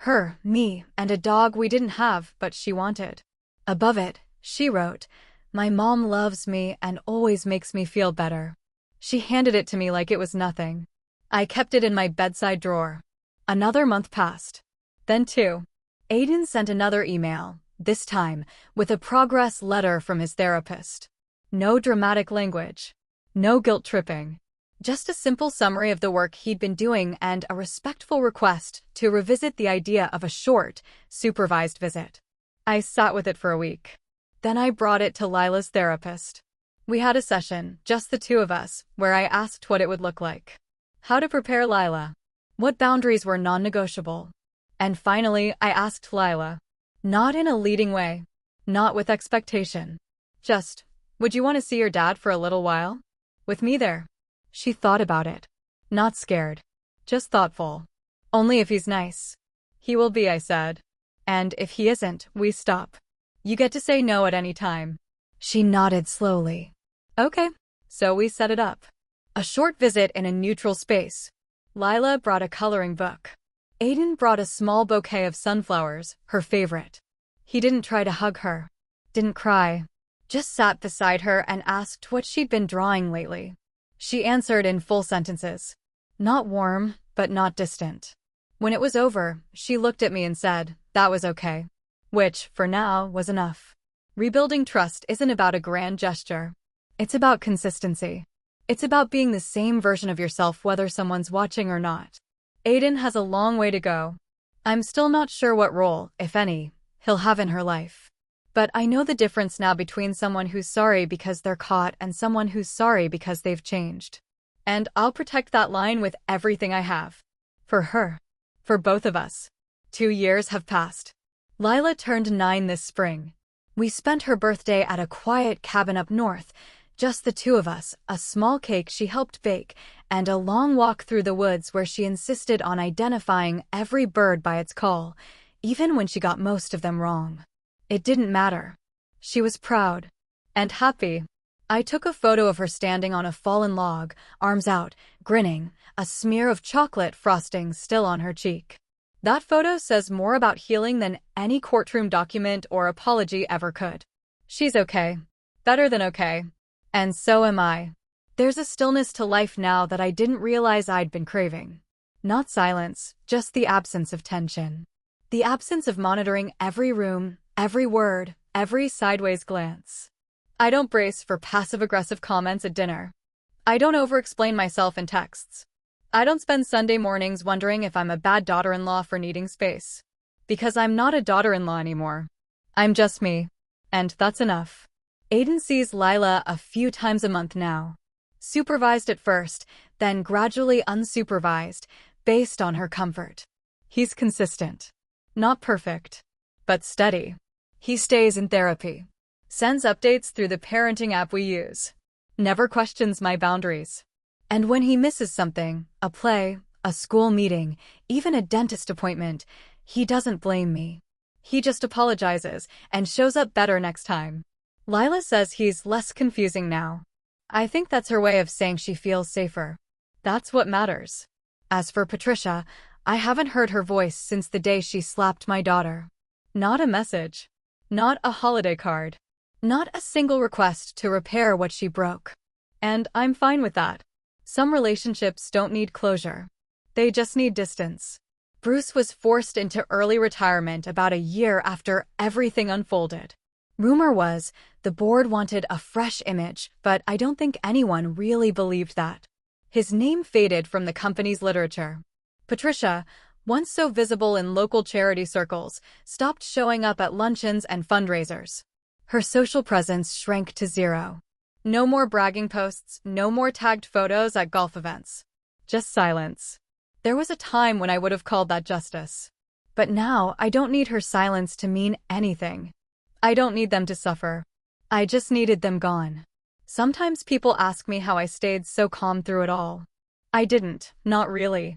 Her, me, and a dog we didn't have, but she wanted. Above it, she wrote, "My mom loves me and always makes me feel better." She handed it to me like it was nothing. I kept it in my bedside drawer. Another month passed. Then 2. Aiden sent another email, this time with a progress letter from his therapist. No dramatic language. No guilt-tripping. Just a simple summary of the work he'd been doing and a respectful request to revisit the idea of a short, supervised visit. I sat with it for a week. Then I brought it to Lila's therapist. We had a session, just the 2 of us, where I asked what it would look like. How to prepare Lila. What boundaries were non-negotiable. And finally, I asked Lila. Not in a leading way. Not with expectation. Just, would you want to see your dad for a little while? With me there. She thought about it. Not scared. Just thoughtful. Only if he's nice. He will be, I said. And if he isn't, we stop. You get to say no at any time. She nodded slowly. Okay. So we set it up. A short visit in a neutral space. Lila brought a coloring book. Aiden brought a small bouquet of sunflowers, her favorite. He didn't try to hug her. Didn't cry. Just sat beside her and asked what she'd been drawing lately. She answered in full sentences. Not warm, but not distant. When it was over, she looked at me and said, that was okay. Which, for now, was enough. Rebuilding trust isn't about a grand gesture. It's about consistency. It's about being the same version of yourself whether someone's watching or not. Aiden has a long way to go. I'm still not sure what role, if any, he'll have in her life. But I know the difference now between someone who's sorry because they're caught and someone who's sorry because they've changed. And I'll protect that line with everything I have. For her. For both of us. 2 years have passed. Lila turned 9 this spring. We spent her birthday at a quiet cabin up north, just the two of us, a small cake she helped bake, and a long walk through the woods where she insisted on identifying every bird by its call, even when she got most of them wrong. It didn't matter. She was proud. And happy. I took a photo of her standing on a fallen log, arms out, grinning, a smear of chocolate frosting still on her cheek. That photo says more about healing than any courtroom document or apology ever could. She's okay. Better than okay. And so am I. There's a stillness to life now that I didn't realize I'd been craving. Not silence, just the absence of tension. The absence of monitoring every room, every word, every sideways glance. I don't brace for passive-aggressive comments at dinner. I don't over-explain myself in texts. I don't spend Sunday mornings wondering if I'm a bad daughter-in-law for needing space. Because I'm not a daughter-in-law anymore. I'm just me. And that's enough. Aiden sees Lila a few times a month now. Supervised at first, then gradually unsupervised, based on her comfort. He's consistent. Not perfect, but steady. He stays in therapy. Sends updates through the parenting app we use. Never questions my boundaries. And when he misses something, a play, a school meeting, even a dentist appointment, he doesn't blame me. He just apologizes and shows up better next time. Lila says he's less confusing now. I think that's her way of saying she feels safer. That's what matters. As for Patricia, I haven't heard her voice since the day she slapped my daughter. Not a message. Not a holiday card. Not a single request to repair what she broke. And I'm fine with that. Some relationships don't need closure. They just need distance. Bruce was forced into early retirement about a year after everything unfolded. Rumor was, the board wanted a fresh image, but I don't think anyone really believed that. His name faded from the company's literature. Patricia, once so visible in local charity circles, stopped showing up at luncheons and fundraisers. Her social presence shrank to zero. No more bragging posts, no more tagged photos at golf events. Just silence. There was a time when I would have called that justice. But now I don't need her silence to mean anything. I don't need them to suffer. I just needed them gone. Sometimes people ask me how I stayed so calm through it all. I didn't, not really.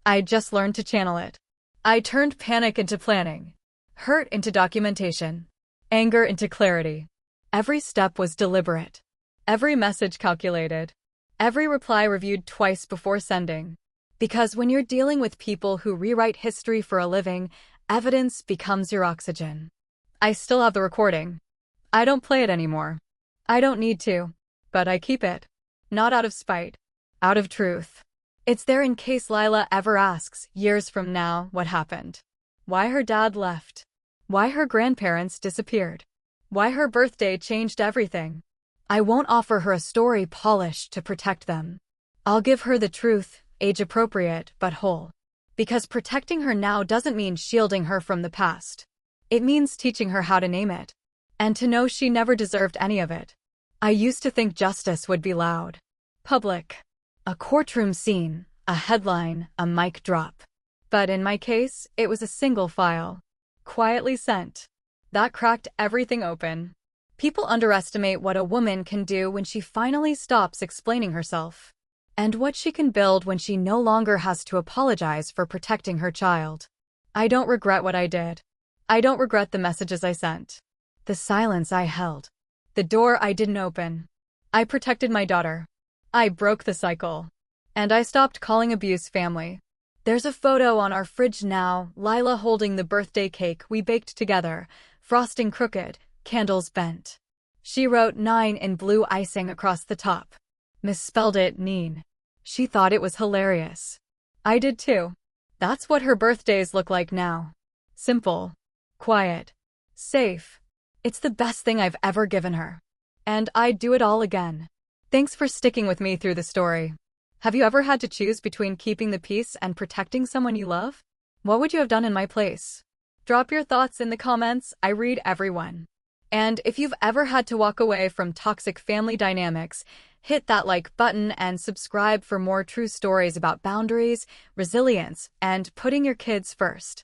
I just learned to channel it. I turned panic into planning. Hurt into documentation. Anger into clarity. Every step was deliberate. Every message calculated. Every reply reviewed twice before sending. Because when you're dealing with people who rewrite history for a living, evidence becomes your oxygen. I still have the recording. I don't play it anymore. I don't need to. But I keep it. Not out of spite. Out of truth. It's there in case Lila ever asks, years from now, what happened. Why her dad left. Why her grandparents disappeared. Why her birthday changed everything. I won't offer her a story polished to protect them. I'll give her the truth, age-appropriate but whole. Because protecting her now doesn't mean shielding her from the past. It means teaching her how to name it. And to know she never deserved any of it. I used to think justice would be loud. Public. A courtroom scene, a headline, a mic drop. But in my case, it was a single file. Quietly sent. That cracked everything open. People underestimate what a woman can do when she finally stops explaining herself, and what she can build when she no longer has to apologize for protecting her child. I don't regret what I did. I don't regret the messages I sent, the silence I held, the door I didn't open. I protected my daughter. I broke the cycle. And I stopped calling abuse family. There's a photo on our fridge now, Lila holding the birthday cake we baked together, frosting crooked, candles bent. She wrote 9 in blue icing across the top. Misspelled it Neen. She thought it was hilarious. I did too. That's what her birthdays look like now. Simple. Quiet. Safe. It's the best thing I've ever given her. And I'd do it all again. Thanks for sticking with me through the story. Have you ever had to choose between keeping the peace and protecting someone you love? What would you have done in my place? Drop your thoughts in the comments. I read everyone. And if you've ever had to walk away from toxic family dynamics, hit that like button and subscribe for more true stories about boundaries, resilience, and putting your kids first.